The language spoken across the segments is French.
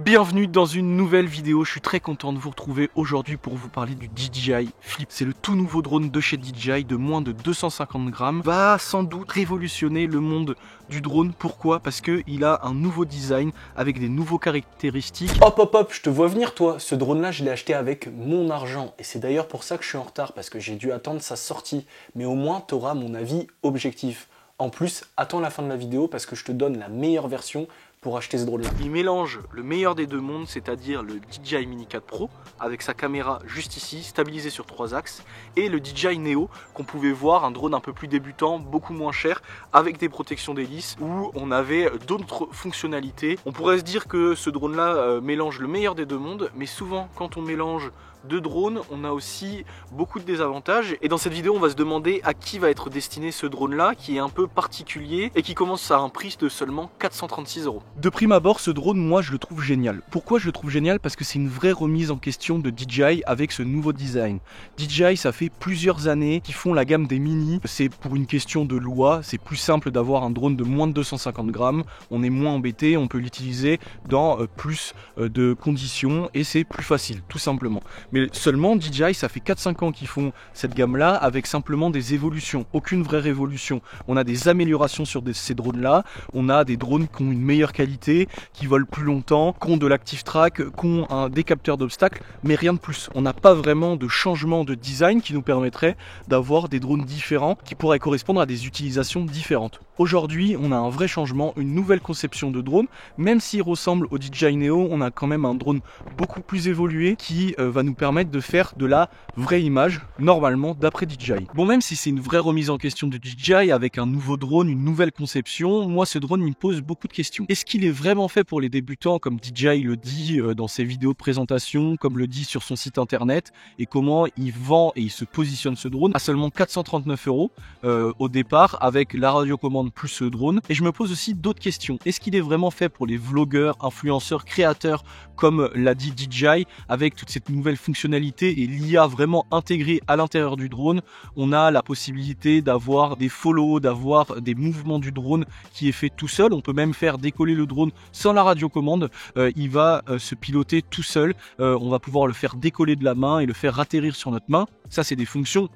Bienvenue dans une nouvelle vidéo, je suis très content de vous retrouver aujourd'hui pour vous parler du DJI Flip. C'est le tout nouveau drone de chez DJI de moins de 250 grammes. Va sans doute révolutionner le monde du drone. Pourquoi? Parce qu'il a un nouveau design avec des nouveaux caractéristiques. Hop hop hop, je te vois venir toi. Ce drone là je l'ai acheté avec mon argent. Et c'est d'ailleurs pour ça que je suis en retard, parce que j'ai dû attendre sa sortie. Mais au moins tu auras mon avis objectif. En plus, attends la fin de la vidéo parce que je te donne la meilleure version pour acheter ce drone là. Il mélange le meilleur des deux mondes, c'est-à-dire le DJI Mini 4 Pro avec sa caméra juste ici, stabilisée sur 3 axes, et le DJI Neo qu'on pouvait voir, un drone un peu plus débutant, beaucoup moins cher, avec des protections d'hélice, où on avait d'autres fonctionnalités. On pourrait se dire que ce drone là mélange le meilleur des deux mondes, mais souvent quand on mélange deux drones, on a aussi beaucoup de désavantages. Et dans cette vidéo, on va se demander à qui va être destiné ce drone-là, qui est un peu particulier et qui commence à un prix de seulement 436 €. De prime abord, ce drone, moi, je le trouve génial. Pourquoi je le trouve génial? Parce que c'est une vraie remise en question de DJI avec ce nouveau design. DJI, ça fait plusieurs années qu'ils font la gamme des mini. C'est pour une question de loi. C'est plus simple d'avoir un drone de moins de 250 grammes. On est moins embêté, on peut l'utiliser dans plus de conditions et c'est plus facile, tout simplement. Mais seulement DJI, ça fait 4-5 ans qu'ils font cette gamme-là avec simplement des évolutions, aucune vraie révolution. On a des améliorations sur ces drones-là, on a des drones qui ont une meilleure qualité, qui volent plus longtemps, qui ont de l'active track, qui ont des capteurs d'obstacles, mais rien de plus. On n'a pas vraiment de changement de design qui nous permettrait d'avoir des drones différents qui pourraient correspondre à des utilisations différentes. Aujourd'hui, on a un vrai changement, une nouvelle conception de drone. Même s'il ressemble au DJI Neo, on a quand même un drone beaucoup plus évolué qui va nous permettre de faire de la vraie image, normalement, d'après DJI. Bon, même si c'est une vraie remise en question de DJI avec un nouveau drone, une nouvelle conception, moi, ce drone, il me pose beaucoup de questions. Est-ce qu'il est vraiment fait pour les débutants, comme DJI le dit dans ses vidéos de présentation, comme le dit sur son site internet, et comment il vend et il se positionne ce drone à seulement 439 € au départ, avec la radiocommande plus ce drone. Et je me pose aussi d'autres questions. Est-ce qu'il est vraiment fait pour les vlogueurs, influenceurs, créateurs, comme l'a dit DJI, avec toute cette nouvelle fonctionnalité et l'IA vraiment intégrée à l'intérieur du drone? On a la possibilité d'avoir des follow, d'avoir des mouvements du drone qui est fait tout seul. On peut même faire décoller le drone sans la radiocommande. Il va se piloter tout seul. On va pouvoir le faire décoller de la main et le faire atterrir sur notre main. Ça, c'est des fonctions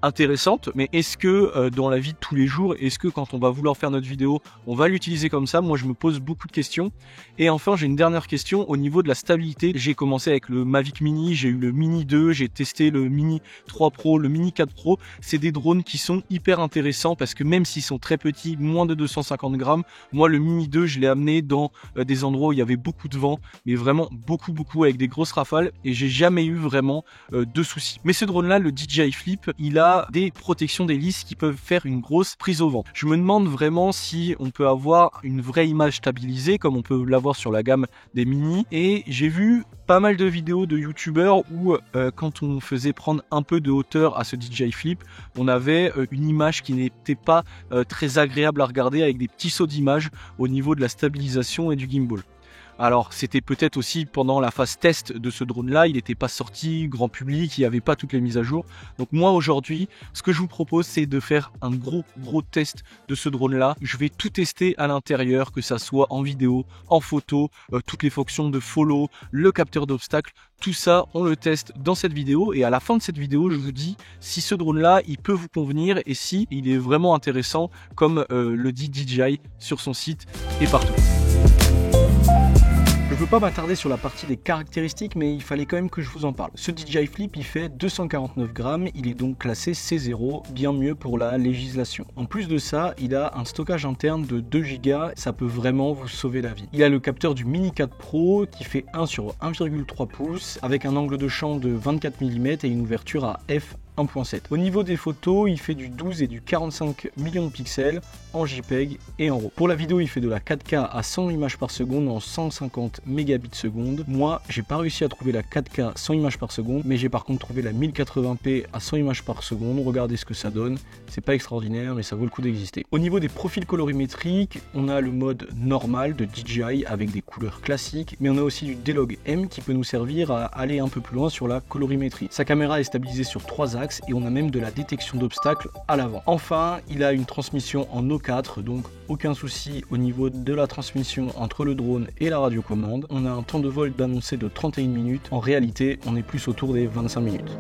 intéressante, mais est-ce que dans la vie de tous les jours, est-ce que quand on va vouloir faire notre vidéo, on va l'utiliser comme ça? Moi, je me pose beaucoup de questions. Et enfin, j'ai une dernière question au niveau de la stabilité. J'ai commencé avec le Mavic Mini, j'ai eu le Mini 2, j'ai testé le Mini 3 Pro, le Mini 4 Pro. C'est des drones qui sont hyper intéressants parce que même s'ils sont très petits, moins de 250 grammes, moi, le Mini 2, je l'ai amené dans des endroits où il y avait beaucoup de vent, mais vraiment beaucoup avec des grosses rafales et j'ai jamais eu vraiment de soucis. Mais ce drone-là, le DJI Flip, il a des protections d'hélice qui peuvent faire une grosse prise au vent. Je me demande vraiment si on peut avoir une vraie image stabilisée comme on peut l'avoir sur la gamme des mini. Et j'ai vu pas mal de vidéos de youtubeurs où quand on faisait prendre un peu de hauteur à ce DJI Flip, on avait une image qui n'était pas très agréable à regarder avec des petits sauts d'image au niveau de la stabilisation et du gimbal. Alors c'était peut-être aussi pendant la phase test de ce drone là, il n'était pas sorti grand public, il n'y avait pas toutes les mises à jour. Donc moi aujourd'hui, ce que je vous propose, c'est de faire un gros test de ce drone là. Je vais tout tester à l'intérieur, que ça soit en vidéo, en photo, toutes les fonctions de follow, le capteur d'obstacles, tout ça on le teste dans cette vidéo. Et à la fin de cette vidéo, je vous dis si ce drone là il peut vous convenir et si il est vraiment intéressant comme le dit DJI sur son site et partout. Je ne veux pas m'attarder sur la partie des caractéristiques, mais il fallait quand même que je vous en parle. Ce DJI Flip, il fait 249 grammes, il est donc classé C0, bien mieux pour la législation. En plus de ça, il a un stockage interne de 2 Go, ça peut vraiment vous sauver la vie. Il a le capteur du Mini 4 Pro qui fait 1 sur 1,3 pouces, avec un angle de champ de 24 mm et une ouverture à f 1.7. Au niveau des photos, il fait du 12 et du 45 millions de pixels en JPEG et en RAW. Pour la vidéo, il fait de la 4K à 100 images par seconde en 150 mégabits seconde. Moi, j'ai pas réussi à trouver la 4K 100 images par seconde, mais j'ai par contre trouvé la 1080p à 100 images par seconde. Regardez ce que ça donne. C'est pas extraordinaire, mais ça vaut le coup d'exister. Au niveau des profils colorimétriques, on a le mode normal de DJI avec des couleurs classiques, mais on a aussi du D-Log M qui peut nous servir à aller un peu plus loin sur la colorimétrie. Sa caméra est stabilisée sur 3 axes axe et on a même de la détection d'obstacles à l'avant. Enfin, il a une transmission en O4, donc aucun souci au niveau de la transmission entre le drone et la radiocommande. On a un temps de vol d'annoncé de 31 minutes. En réalité, on est plus autour des 25 minutes.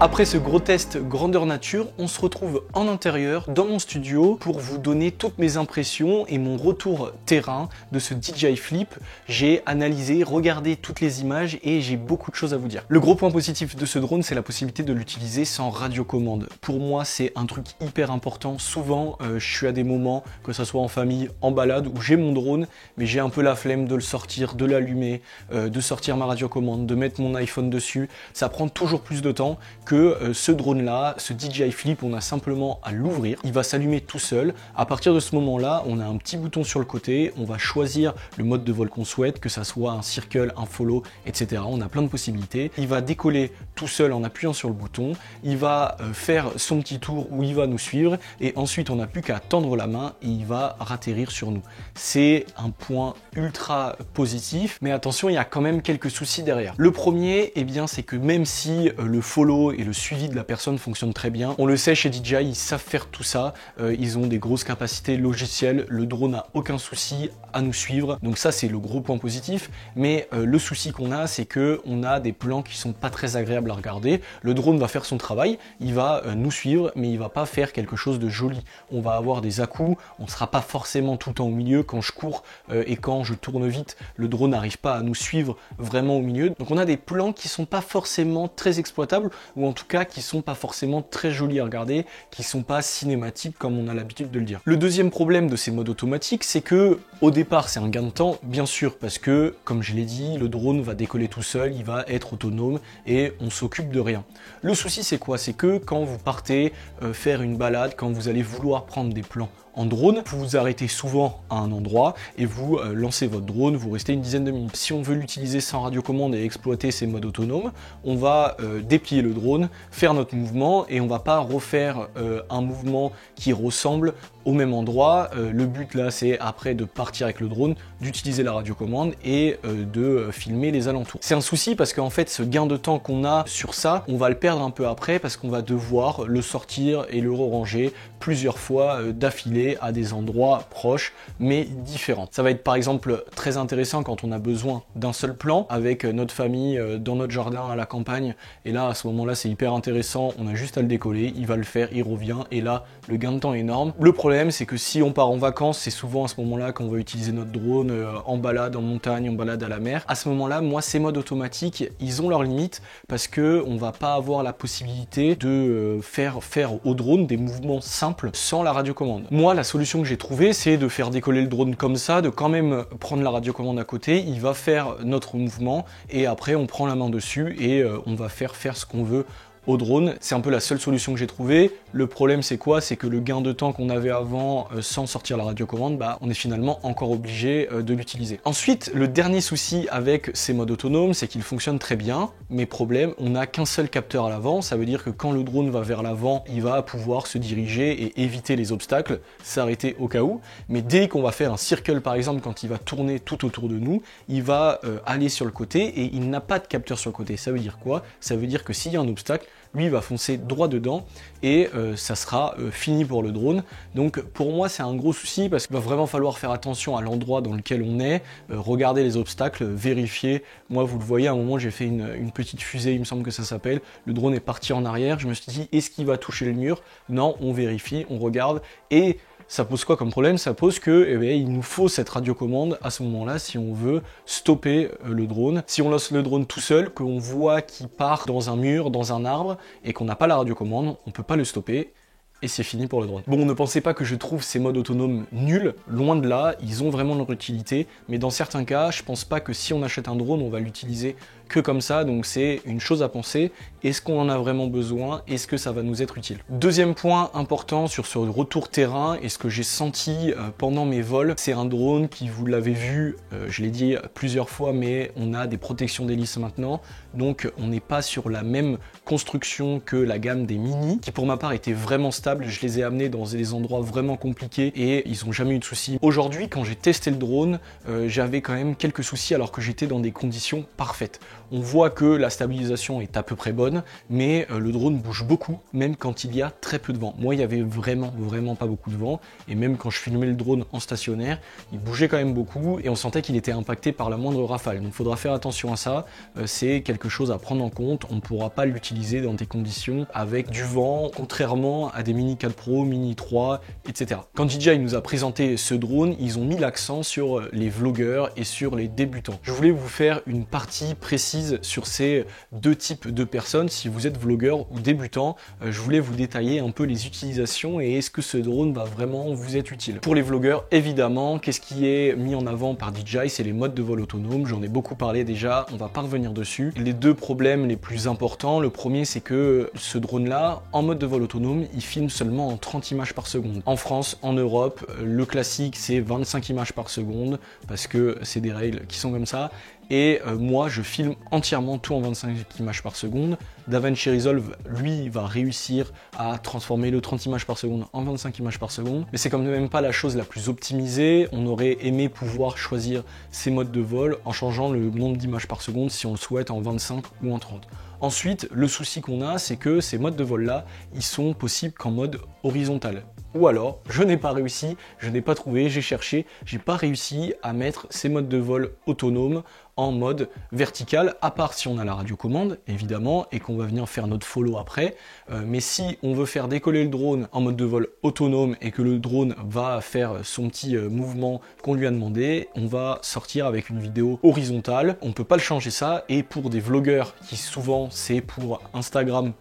Après ce gros test grandeur nature, on se retrouve en intérieur dans mon studio pour vous donner toutes mes impressions et mon retour terrain de ce DJI Flip. J'ai analysé, regardé toutes les images et j'ai beaucoup de choses à vous dire. Le gros point positif de ce drone, c'est la possibilité de l'utiliser sans radiocommande. Pour moi, c'est un truc hyper important. Souvent, je suis à des moments, que ce soit en famille, en balade, où j'ai mon drone, mais j'ai un peu la flemme de le sortir, de l'allumer, de sortir ma radiocommande, de mettre mon iPhone dessus. Ça prend toujours plus de temps que ce drone là, ce DJI Flip, on a simplement à l'ouvrir, il va s'allumer tout seul. À partir de ce moment là, on a un petit bouton sur le côté, on va choisir le mode de vol qu'on souhaite, que ça soit un circle, un follow, etc. On a plein de possibilités. Il va décoller tout seul en appuyant sur le bouton, il va faire son petit tour où il va nous suivre et ensuite on n'a plus qu'à tendre la main et il va ratterrir sur nous. C'est un point ultra positif, mais attention, il y a quand même quelques soucis derrière. Le premier, eh bien, c'est que même si le follow et le suivi de la personne fonctionne très bien. On le sait, chez DJI, ils savent faire tout ça. Ils ont des grosses capacités logicielles. Le drone n'a aucun souci à nous suivre. Donc ça, c'est le gros point positif. Mais le souci qu'on a, c'est que on a des plans qui sont pas très agréables à regarder. Le drone va faire son travail, il va nous suivre, mais il va pas faire quelque chose de joli. On va avoir des à-coups. On sera pas forcément tout le temps au milieu. Quand je cours et quand je tourne vite, le drone n'arrive pas à nous suivre vraiment au milieu. Donc on a des plans qui sont pas forcément très exploitables, ou en tout cas qui sont pas forcément très jolis à regarder, qui sont pas cinématiques comme on a l'habitude de le dire. Le deuxième problème de ces modes automatiques, c'est que au départ c'est un gain de temps, bien sûr, parce que comme je l'ai dit, le drone va décoller tout seul, il va être autonome et on s'occupe de rien. Le souci c'est quoi? C'est que quand vous partez faire une balade, quand vous allez vouloir prendre des plans en drone, vous vous arrêtez souvent à un endroit et vous lancez votre drone, vous restez une dizaine de minutes. Si on veut l'utiliser sans radiocommande et exploiter ces modes autonomes, on va déplier le drone, faire notre mouvement et on va pas refaire un mouvement qui ressemble au même endroit. Le but là, c'est après de partir avec le drone, d'utiliser la radiocommande et de filmer les alentours. C'est un souci parce qu'en fait, ce gain de temps qu'on a sur ça, on va le perdre un peu après parce qu'on va devoir le sortir et le ranger plusieurs fois d'affilée à des endroits proches mais différents. Ça va être par exemple très intéressant quand on a besoin d'un seul plan avec notre famille dans notre jardin à la campagne, et là à ce moment là c'est hyper intéressant, on a juste à le décoller, il va le faire, il revient et là le gain de temps est énorme. Le problème c'est que si on part en vacances, c'est souvent à ce moment là qu'on va utiliser notre drone en balade en montagne, en balade à la mer. À ce moment là, moi ces modes automatiques ils ont leurs limites parce que on va pas avoir la possibilité de faire au drone des mouvements simples sans la radiocommande. Moi la solution que j'ai trouvée, c'est de faire décoller le drone comme ça, de quand même prendre la radiocommande à côté, il va faire notre mouvement et après on prend la main dessus et on va faire ce qu'on veut au drone. C'est un peu la seule solution que j'ai trouvée. Le problème c'est quoi? C'est que le gain de temps qu'on avait avant sans sortir la radiocommande, bah on est finalement encore obligé de l'utiliser. Ensuite, le dernier souci avec ces modes autonomes, c'est qu'ils fonctionnent très bien, mais problème, on n'a qu'un seul capteur à l'avant. Ça veut dire que quand le drone va vers l'avant, il va pouvoir se diriger et éviter les obstacles, s'arrêter au cas où. Mais dès qu'on va faire un circle par exemple, quand il va tourner tout autour de nous, il va aller sur le côté et il n'a pas de capteur sur le côté. Ça veut dire quoi? Ça veut dire que s'il y a un obstacle, lui il va foncer droit dedans et ça sera fini pour le drone. Donc pour moi c'est un gros souci parce qu'il va vraiment falloir faire attention à l'endroit dans lequel on est, regarder les obstacles, vérifier. Moi vous le voyez, à un moment j'ai fait une petite fusée, il me semble que ça s'appelle, le drone est parti en arrière, je me suis dit est-ce qu'il va toucher le mur? Non, on vérifie, on regarde et ça pose quoi comme problème? Ça pose que il nous faut cette radiocommande à ce moment-là si on veut stopper le drone. Si on laisse le drone tout seul, qu'on voit qu'il part dans un mur, dans un arbre, et qu'on n'a pas la radiocommande, on peut pas le stopper. Et c'est fini pour le drone. Bon, ne pensez pas que je trouve ces modes autonomes nuls, loin de là, ils ont vraiment leur utilité, mais dans certains cas, je pense pas que si on achète un drone, on va l'utiliser que comme ça, donc c'est une chose à penser. Est-ce qu'on en a vraiment besoin? Est-ce que ça va nous être utile? Deuxième point important sur ce retour terrain et ce que j'ai senti pendant mes vols, c'est un drone qui, vous l'avez vu, je l'ai dit plusieurs fois, mais on a des protections d'hélice maintenant, donc on n'est pas sur la même construction que la gamme des Mini, qui pour ma part était vraiment stable. Je les ai amenés dans des endroits vraiment compliqués et ils n'ont jamais eu de soucis. Aujourd'hui, quand j'ai testé le drone, j'avais quand même quelques soucis alors que j'étais dans des conditions parfaites. On voit que la stabilisation est à peu près bonne, mais le drone bouge beaucoup, même quand il y a très peu de vent. Moi, il y avait vraiment pas beaucoup de vent, et même quand je filmais le drone en stationnaire, il bougeait quand même beaucoup, et on sentait qu'il était impacté par la moindre rafale. Donc il faudra faire attention à ça, c'est quelque chose à prendre en compte. On ne pourra pas l'utiliser dans des conditions avec du vent, contrairement à des Mini 4 Pro, Mini 3, etc. Quand DJI nous a présenté ce drone, ils ont mis l'accent sur les vlogueurs et sur les débutants. Je voulais vous faire une partie précise sur ces deux types de personnes. Si vous êtes vlogueur ou débutant, je voulais vous détailler un peu les utilisations et est-ce que ce drone va vraiment vous être utile. Pour les vlogueurs, évidemment, qu'est-ce qui est mis en avant par DJI? C'est les modes de vol autonomes. J'en ai beaucoup parlé déjà, on va pas revenir dessus. Les deux problèmes les plus importants, le premier c'est que ce drone là, en mode de vol autonome, il filme seulement en 30 images par seconde. En France, en Europe, le classique c'est 25 images par seconde parce que c'est des règles qui sont comme ça. Et moi, je filme entièrement tout en 25 images par seconde. DaVinci Resolve, lui, va réussir à transformer le 30 images par seconde en 25 images par seconde. Mais c'est quand même pas la chose la plus optimisée. On aurait aimé pouvoir choisir ces modes de vol en changeant le nombre d'images par seconde si on le souhaite en 25 ou en 30. Ensuite, le souci qu'on a, c'est que ces modes de vol-là, ils sont possibles qu'en mode horizontal. Ou alors, je n'ai pas réussi, je n'ai pas trouvé, j'ai cherché, j'ai pas réussi à mettre ces modes de vol autonomes en mode vertical, à part si on a la radiocommande, évidemment, et qu'on va venir faire notre follow après. Mais si on veut faire décoller le drone en mode de vol autonome et que le drone va faire son petit mouvement qu'on lui a demandé, on va sortir avec une vidéo horizontale. On peut pas le changer ça, et pour des vlogueurs qui souvent c'est pour Instagram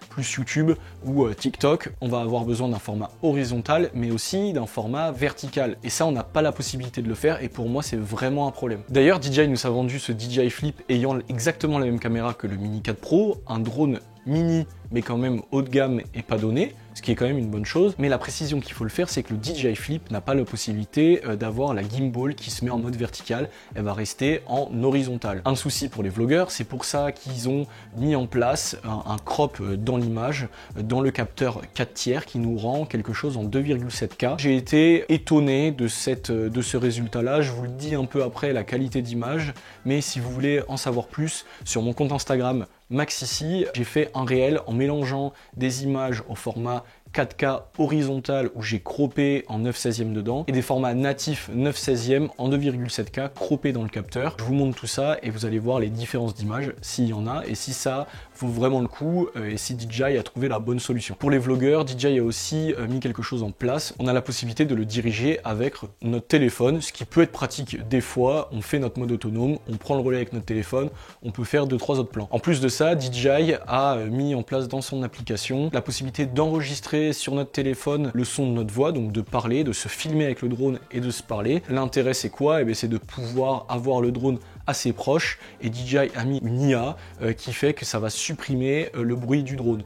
plus YouTube ou TikTok, on va avoir besoin d'un format horizontal, mais aussi d'un format vertical. Et ça, on n'a pas la possibilité de le faire, et pour moi, c'est vraiment un problème. D'ailleurs, DJI nous a vendu ce DJI Flip ayant exactement la même caméra que le Mini 4 Pro, un drone mini, mais quand même haut de gamme et pas donné, ce qui est quand même une bonne chose. Mais la précision qu'il faut le faire, c'est que le DJI Flip n'a pas la possibilité d'avoir la gimbal qui se met en mode vertical, elle va rester en horizontal. Un souci pour les vlogueurs, c'est pour ça qu'ils ont mis en place un crop dans l'image, dans le capteur 4 tiers qui nous rend quelque chose en 2,7K. J'ai été étonné de ce résultat-là, je vous le dis un peu après la qualité d'image, mais si vous voulez en savoir plus, sur mon compte Instagram, Maxici, j'ai fait un réel en mélangeant des images au format 4K horizontal où j'ai croppé en 9/16e dedans et des formats natifs 9/16e en 2,7K croppé dans le capteur. Je vous montre tout ça et vous allez voir les différences d'images s'il y en a et si ça vaut vraiment le coup et si DJI a trouvé la bonne solution. Pour les vlogueurs, DJI a aussi mis quelque chose en place. On a la possibilité de le diriger avec notre téléphone, ce qui peut être pratique des fois. On fait notre mode autonome, on prend le relais avec notre téléphone, on peut faire 2-3 autres plans. En plus de ça, DJI a mis en place dans son application la possibilité d'enregistrer sur notre téléphone le son de notre voix, donc de parler, de se filmer avec le drone et de se parler. L'intérêt c'est quoi? C'est de pouvoir avoir le drone assez proche et DJI a mis une IA qui fait que ça va supprimer le bruit du drone.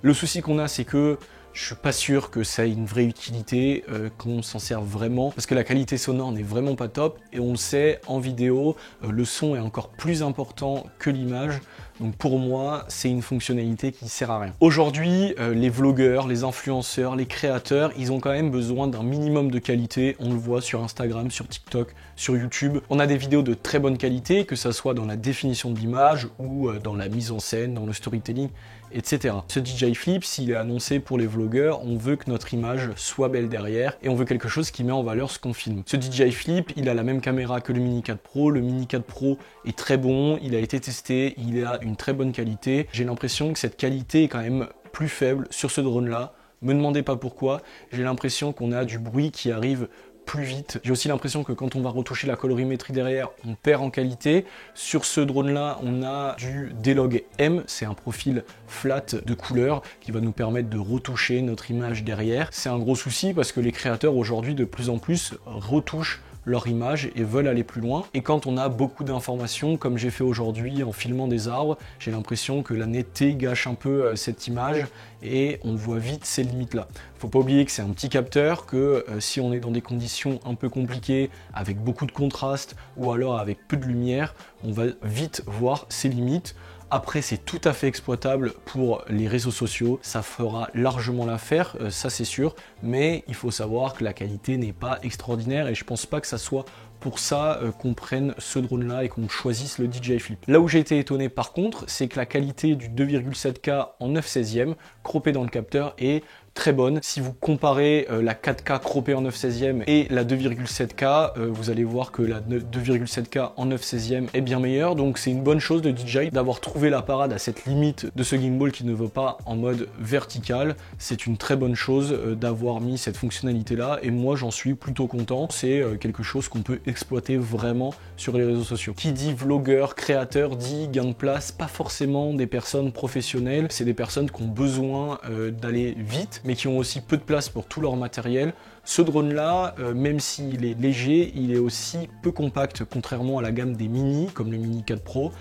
Le souci qu'on a, c'est que je suis pas sûr que ça ait une vraie utilité, qu'on s'en serve vraiment, parce que la qualité sonore n'est vraiment pas top, et on le sait, en vidéo, le son est encore plus important que l'image, donc pour moi, c'est une fonctionnalité qui sert à rien. Aujourd'hui, les vlogueurs, les influenceurs, les créateurs, ils ont quand même besoin d'un minimum de qualité, on le voit sur Instagram, sur TikTok, sur YouTube. On a des vidéos de très bonne qualité, que ça soit dans la définition de l'image, ou dans la mise en scène, dans le storytelling, etc. Ce DJI Flip, s'il est annoncé pour les vlogueurs, on veut que notre image soit belle derrière et on veut quelque chose qui met en valeur ce qu'on filme. Ce DJI Flip, il a la même caméra que le Mini 4 Pro. Le Mini 4 Pro est très bon, il a été testé, il a une très bonne qualité. J'ai l'impression que cette qualité est quand même plus faible sur ce drone-là. Me demandez pas pourquoi, j'ai l'impression qu'on a du bruit qui arrive plus vite. J'ai aussi l'impression que quand on va retoucher la colorimétrie derrière, on perd en qualité. Sur ce drone-là, on a du D-Log M, c'est un profil flat de couleur qui va nous permettre de retoucher notre image derrière. C'est un gros souci parce que les créateurs aujourd'hui de plus en plus retouchent leur image et veulent aller plus loin. Et quand on a beaucoup d'informations, comme j'ai fait aujourd'hui en filmant des arbres, j'ai l'impression que la netteté gâche un peu cette image et on voit vite ces limites-là. Faut pas oublier que c'est un petit capteur, que si on est dans des conditions un peu compliquées, avec beaucoup de contraste ou alors avec peu de lumière, on va vite voir ses limites. Après, c'est tout à fait exploitable pour les réseaux sociaux, ça fera largement l'affaire, ça c'est sûr, mais il faut savoir que la qualité n'est pas extraordinaire et je pense pas que ça soit pour ça qu'on prenne ce drone là et qu'on choisisse le DJI Flip. Là où j'ai été étonné par contre, c'est que la qualité du 2,7K en 9/16e, croppé dans le capteur, est très bonne. Si vous comparez la 4K croppée en 9/16e et la 2,7K, vous allez voir que la 2,7K en 9/16e est bien meilleure. Donc c'est une bonne chose de DJI d'avoir trouvé la parade à cette limite de ce gimbal qui ne va pas en mode vertical. C'est une très bonne chose d'avoir mis cette fonctionnalité là et moi j'en suis plutôt content. C'est quelque chose qu'on peut exploiter vraiment sur les réseaux sociaux. Qui dit vlogueur, créateur, dit gain de place, pas forcément des personnes professionnelles, c'est des personnes qui ont besoin d'aller vite, mais qui ont aussi peu de place pour tout leur matériel. Ce drone-là, même s'il est léger, il est aussi peu compact, contrairement à la gamme des Mini, comme le Mini 4 Pro.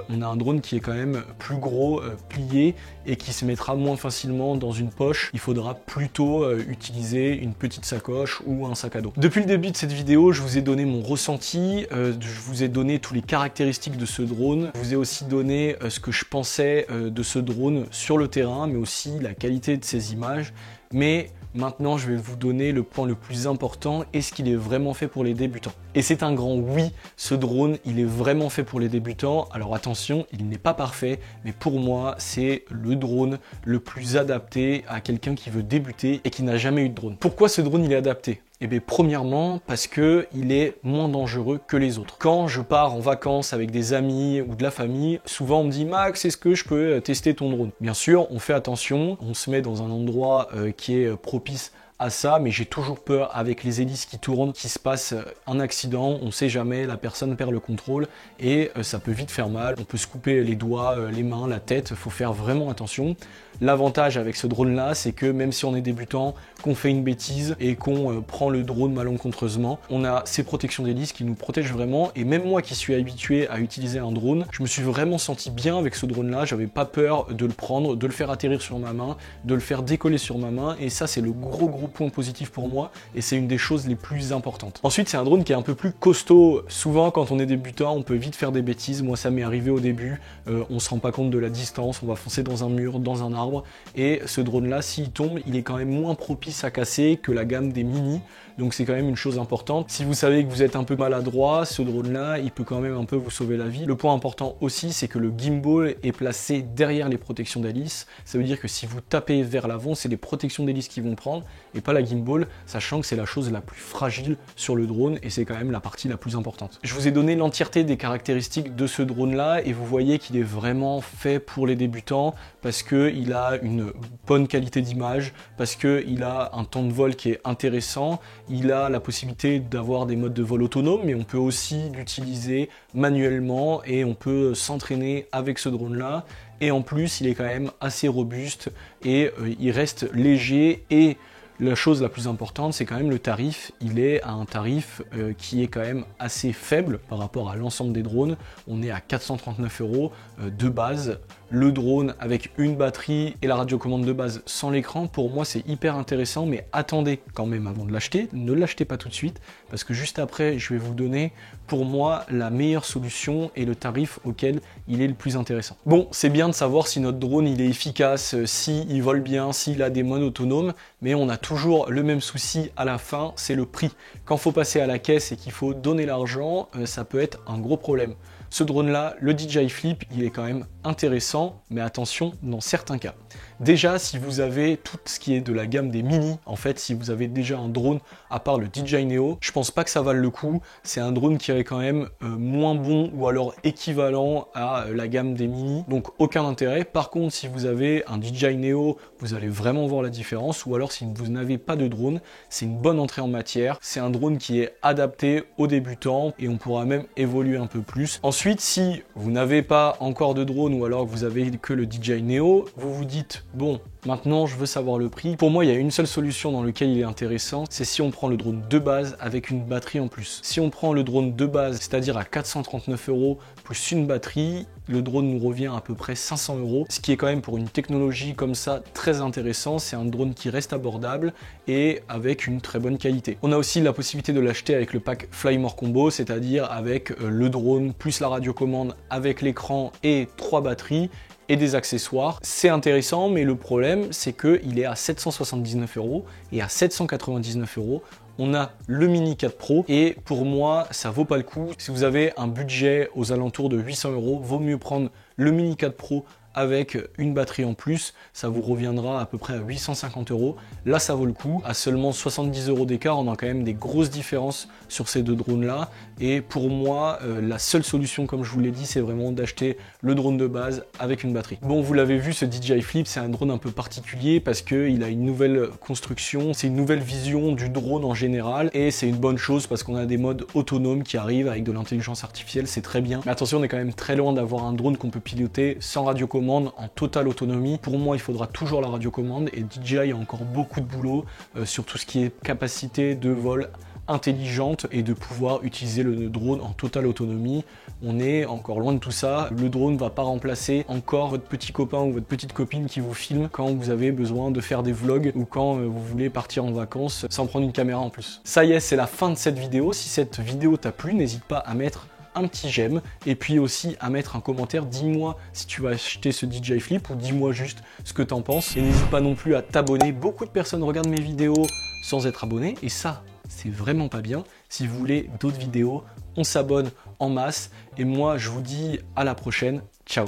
On a un drone qui est quand même plus gros, plié, et qui se mettra moins facilement dans une poche. Il faudra plutôt utiliser une petite sacoche ou un sac à dos. Depuis le début de cette vidéo, je vous ai donné mon ressenti, je vous ai donné toutes les caractéristiques de ce drone, je vous ai aussi donné ce que je pensais de ce drone sur le terrain, mais aussi la qualité de ses images. Mais maintenant, je vais vous donner le point le plus important, est-ce qu'il est vraiment fait pour les débutants? Et c'est un grand oui, ce drone, il est vraiment fait pour les débutants. Alors attention, il n'est pas parfait, mais pour moi, c'est le drone le plus adapté à quelqu'un qui veut débuter et qui n'a jamais eu de drone. Pourquoi ce drone, il est adapté? Eh bien, premièrement, parce que il est moins dangereux que les autres. Quand je pars en vacances avec des amis ou de la famille, souvent on me dit « Max, est-ce que je peux tester ton drone ?» Bien sûr, on fait attention, on se met dans un endroit qui est propice à ça, mais j'ai toujours peur avec les hélices qui tournent, qu'il se passe un accident, on sait jamais, la personne perd le contrôle et ça peut vite faire mal, on peut se couper les doigts, les mains, la tête, faut faire vraiment attention. L'avantage avec ce drone là, c'est que même si on est débutant, qu'on fait une bêtise et qu'on prend le drone malencontreusement, on a ces protections d'hélice qui nous protègent vraiment. Et même moi qui suis habitué à utiliser un drone, je me suis vraiment senti bien avec ce drone là, j'avais pas peur de le prendre, de le faire atterrir sur ma main, de le faire décoller sur ma main, et ça c'est le gros point positif pour moi et c'est une des choses les plus importantes. Ensuite, c'est un drone qui est un peu plus costaud. Souvent quand on est débutant, on peut vite faire des bêtises, moi ça m'est arrivé au début, on se rend pas compte de la distance, on va foncer dans un mur, dans un arbre, et ce drone là, s'il tombe, il est quand même moins propice à casser que la gamme des Mini, donc c'est quand même une chose importante. Si vous savez que vous êtes un peu maladroit, ce drone là, il peut quand même un peu vous sauver la vie. Le point important aussi, c'est que le gimbal est placé derrière les protections d'hélice, ça veut dire que si vous tapez vers l'avant, c'est les protections d'hélice qui vont prendre et pas la gimbal, sachant que c'est la chose la plus fragile sur le drone et c'est quand même la partie la plus importante. Je vous ai donné l'entièreté des caractéristiques de ce drone là et vous voyez qu'il est vraiment fait pour les débutants parce qu'il a une bonne qualité d'image, parce qu'il a un temps de vol qui est intéressant, il a la possibilité d'avoir des modes de vol autonomes, mais on peut aussi l'utiliser manuellement et on peut s'entraîner avec ce drone là. Et en plus, il est quand même assez robuste et il reste léger. Et la chose la plus importante, c'est quand même le tarif. Il est à un tarif qui est quand même assez faible par rapport à l'ensemble des drones. On est à 439 € de base. Le drone avec une batterie et la radiocommande de base sans l'écran, pour moi c'est hyper intéressant, mais attendez quand même avant de l'acheter, ne l'achetez pas tout de suite, parce que juste après je vais vous donner pour moi la meilleure solution et le tarif auquel il est le plus intéressant. Bon, c'est bien de savoir si notre drone il est efficace, s'il vole bien, s'il a des modes autonomes, mais on a toujours le même souci à la fin, c'est le prix. Quand il faut passer à la caisse et qu'il faut donner l'argent, ça peut être un gros problème. Ce drone-là, le DJI Flip, il est quand même intéressant, mais attention dans certains cas. Déjà, si vous avez tout ce qui est de la gamme des Mini, en fait, si vous avez déjà un drone à part le DJI Neo, je pense pas que ça vaille le coup. C'est un drone qui est quand même moins bon ou alors équivalent à la gamme des Mini, donc aucun intérêt. Par contre, si vous avez un DJI Neo, vous allez vraiment voir la différence, ou alors si vous n'avez pas de drone, c'est une bonne entrée en matière. C'est un drone qui est adapté aux débutants et on pourra même évoluer un peu plus. Ensuite, Ensuite, si vous n'avez pas encore de drone ou alors que vous avez que le DJI Neo, vous vous dites bon, maintenant je veux savoir le prix. Pour moi, il y a une seule solution dans laquelle il est intéressant, c'est si on prend le drone de base avec une batterie en plus. Si on prend le drone de base, c'est-à-dire à 439 € plus une batterie, le drone nous revient à peu près 500 €, ce qui est quand même pour une technologie comme ça très intéressant. C'est un drone qui reste abordable et avec une très bonne qualité. On a aussi la possibilité de l'acheter avec le pack Fly More Combo, c'est-à-dire avec le drone plus la radiocommande avec l'écran et 3 batteries et des accessoires. C'est intéressant, mais le problème c'est qu'il est à 779 € et à 799 €. On a le Mini 4 Pro et pour moi ça vaut pas le coup. Si vous avez un budget aux alentours de 800 €, vaut mieux prendre le Mini 4 Pro avec une batterie en plus, ça vous reviendra à peu près à 850 €. Là, ça vaut le coup. À seulement 70 € d'écart, on a quand même des grosses différences sur ces deux drones-là. Et pour moi, la seule solution, comme je vous l'ai dit, c'est vraiment d'acheter le drone de base avec une batterie. Bon, vous l'avez vu, ce DJI Flip, c'est un drone un peu particulier parce qu'il a une nouvelle construction, c'est une nouvelle vision du drone en général. Et c'est une bonne chose parce qu'on a des modes autonomes qui arrivent avec de l'intelligence artificielle, c'est très bien. Mais attention, on est quand même très loin d'avoir un drone qu'on peut piloter sans radiocommande, en totale autonomie. Pour moi, il faudra toujours la radiocommande et DJI a encore beaucoup de boulot sur tout ce qui est capacité de vol intelligente et de pouvoir utiliser le drone en totale autonomie. On est encore loin de tout ça. Le drone ne va pas remplacer encore votre petit copain ou votre petite copine qui vous filme quand vous avez besoin de faire des vlogs ou quand vous voulez partir en vacances sans prendre une caméra en plus. Ça y est, c'est la fin de cette vidéo. Si cette vidéo t'a plu, n'hésite pas à mettre un petit j'aime et puis aussi à mettre un commentaire. Dis-moi si tu vas acheter ce DJI Flip ou dis-moi juste ce que t'en penses. Et n'hésite pas non plus à t'abonner. Beaucoup de personnes regardent mes vidéos sans être abonnés et ça, c'est vraiment pas bien. Si vous voulez d'autres vidéos, on s'abonne en masse et moi je vous dis à la prochaine. Ciao.